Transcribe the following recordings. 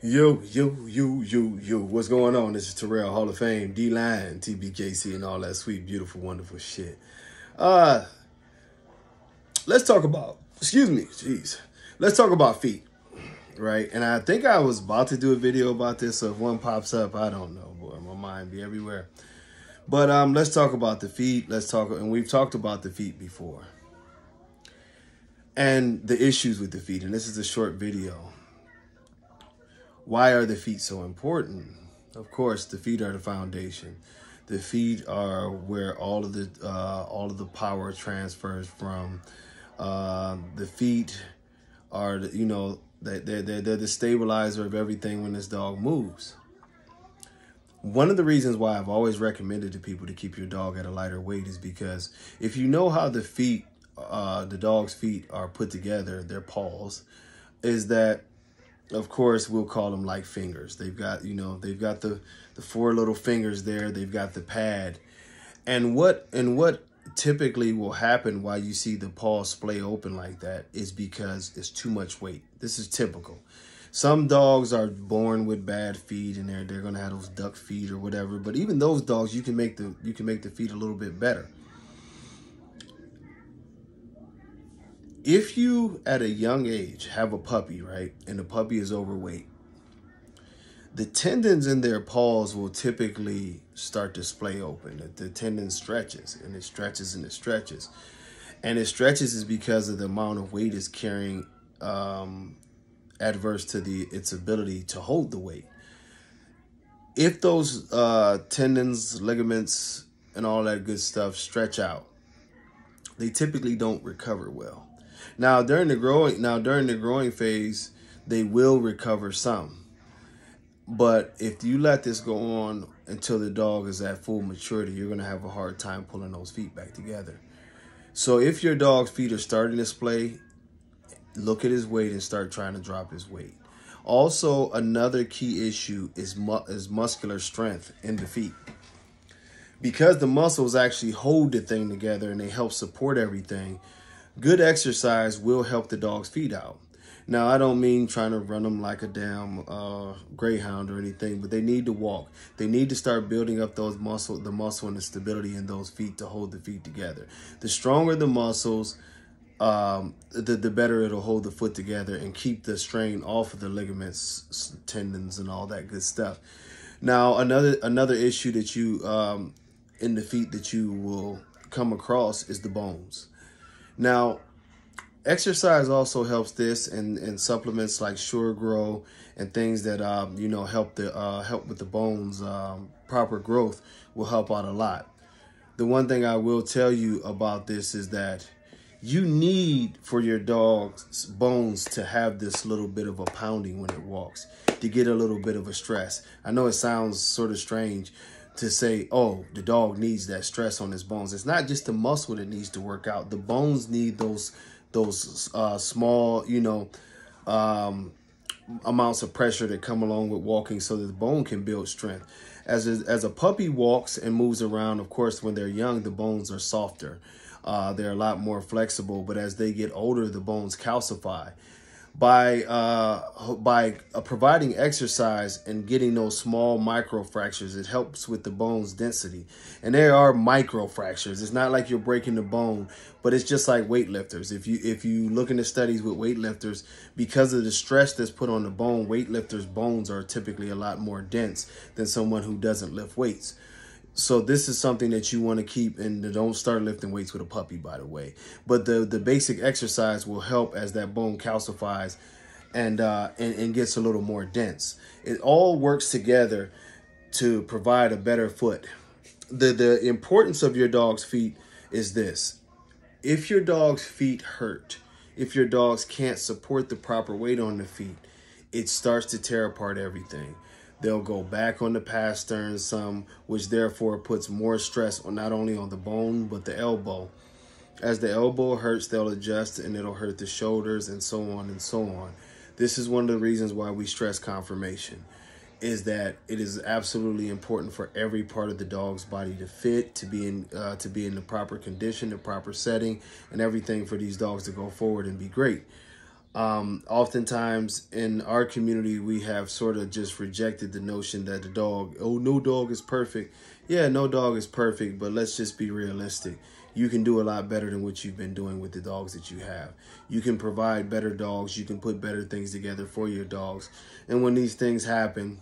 Yo. What's going on? This is Terrell, Hall of Fame, D-Line, TBKC, and all that sweet, beautiful, wonderful shit. Uh, let's talk about, let's talk about feet, right? And I think I was about to do a video about this, so if one pops up, I don't know, boy, my mind be everywhere. But let's talk about the feet. And we've talked about the feet before. And the issues with the feet, and this is a short video. Why are the feet so important? Of course, the feet are the foundation. The feet are where all of the power transfers from. The feet are they're the stabilizer of everything when this dog moves. One of the reasons why I've always recommended to people to keep your dog at a lighter weight is because if you know how the dog's feet are put together, their paws, is that, of course, we'll call them like fingers. They've got the four little fingers there. They've got the pad. And what typically will happen while you see the paws splay open like that is because it's too much weight. This is typical. Some dogs are born with bad feet and they're going to have those duck feet or whatever. But even those dogs, you can make the feet a little bit better. If you, at a young age, have a puppy, right, and the puppy is overweight, the tendons in their paws will typically start to splay open. The tendon stretches, and it stretches, and it stretches. And it stretches is because of the amount of weight it's carrying adverse to its ability to hold the weight. If those tendons, ligaments, and all that good stuff stretch out, they typically don't recover well. Now during the growing phase, they will recover some. But if you let this go on until the dog is at full maturity, you're going to have a hard time pulling those feet back together. So if your dog's feet are starting to splay, look at his weight and start trying to drop his weight. Also, another key issue is muscular strength in the feet. Because the muscles actually hold the thing together and they help support everything, good exercise will help the dog's feet out. Now, I don't mean trying to run them like a damn greyhound or anything, but they need to walk. They need to start building up the muscle and the stability in those feet to hold the feet together. The stronger the muscles, the better it'll hold the foot together and keep the strain off of the ligaments, tendons, and all that good stuff. Now, another issue that you in the feet that you will come across is the bones. Now, exercise also helps this, and supplements like Sure Grow and things that help with the bones proper growth will help out a lot. The one thing I will tell you about this is that you need for your dog's bones to have this little bit of a pounding when it walks to get a little bit of a stress. I know it sounds sort of strange to say, oh, the dog needs that stress on his bones. It's not just the muscle that needs to work out. The bones need those small, amounts of pressure that come along with walking so that the bone can build strength. As a puppy walks and moves around, of course, when they're young, the bones are softer. They're a lot more flexible, but as they get older, the bones calcify. By providing exercise and getting those small micro fractures, it helps with the bone's density. And there are micro fractures. It's not like you're breaking the bone, but it's just like weightlifters. If you look into studies with weightlifters, because of the stress that's put on the bone, weightlifters' bones are typically a lot more dense than someone who doesn't lift weights. So this is something that you want to keep, and don't start lifting weights with a puppy, by the way. But the basic exercise will help as that bone calcifies and gets a little more dense. It all works together to provide a better foot. The importance of your dog's feet is this. If your dog's feet hurt, if your dogs can't support the proper weight on the feet, it starts to tear apart everything. They'll go back on the pasterns some, which therefore puts more stress on not only on the bone, but the elbow. As the elbow hurts, they'll adjust and it'll hurt the shoulders and so on and so on. This is one of the reasons why we stress conformation, is that it is absolutely important for every part of the dog's body to fit, to be in the proper condition, the proper setting, and everything for these dogs to go forward and be great. Oftentimes in our community, we have sort of just rejected the notion that the dog, oh, no dog is perfect. Yeah, no dog is perfect, but let's just be realistic. You can do a lot better than what you've been doing with the dogs that you have. You can provide better dogs. You can put better things together for your dogs. And when these things happen,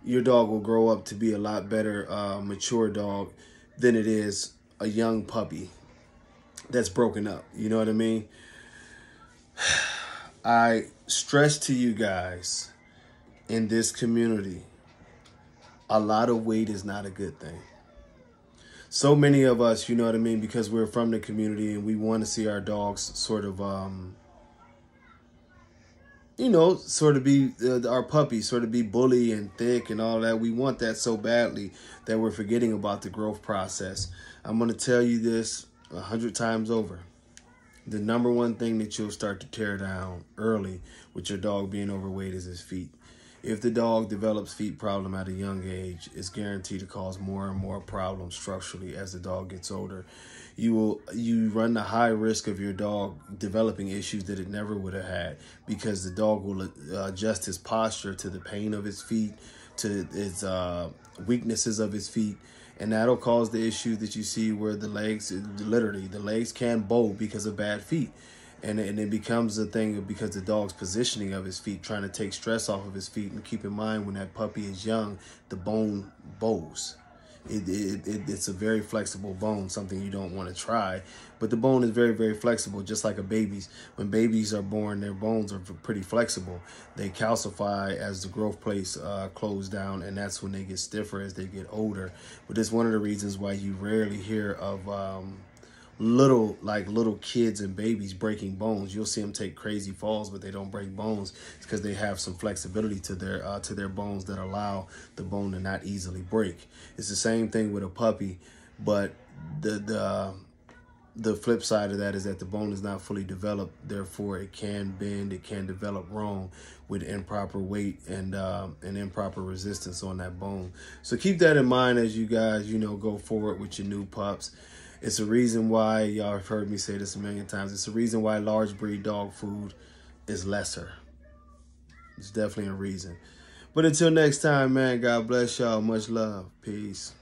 your dog will grow up to be a lot better mature dog than it is a young puppy that's broken up. You know what I mean? I stress to you guys, in this community, a lot of weight is not a good thing. So many of us, you know what I mean, because we're from the community and we want to see our dogs sort of, sort of be, our puppies sort of be bully and thick and all that. We want that so badly that we're forgetting about the growth process. I'm going to tell you this 100 times over. The number one thing that you'll start to tear down early with your dog being overweight is his feet. If the dog develops feet problem at a young age, it's guaranteed to cause more and more problems structurally as the dog gets older. You run the high risk of your dog developing issues that it never would have had, because the dog will adjust his posture to the pain of his feet, to its weaknesses of his feet. And that'll cause the issue that you see where the legs, literally, the legs can bow because of bad feet. And it becomes a thing because the dog's positioning of his feet, trying to take stress off of his feet. And keep in mind, when that puppy is young, the bone bows. It's a very flexible bone, something you don't want to try. But the bone is very, very flexible, just like a baby's. When babies are born, their bones are pretty flexible. They calcify as the growth plates close down, and that's when they get stiffer as they get older. But it's one of the reasons why you rarely hear of little kids and babies breaking bones. You'll see them take crazy falls, but they don't break bones. It's because they have some flexibility to their bones that allow the bone to not easily break. It's the same thing with a puppy, but the flip side of that is that the bone is not fully developed. Therefore, it can bend, it can develop wrong with improper weight and improper resistance on that bone. So keep that in mind as you guys, go forward with your new pups. It's a reason why, y'all have heard me say this a million times, it's a reason why large breed dog food is lesser. It's definitely a reason. But until next time, man, God bless y'all. Much love. Peace.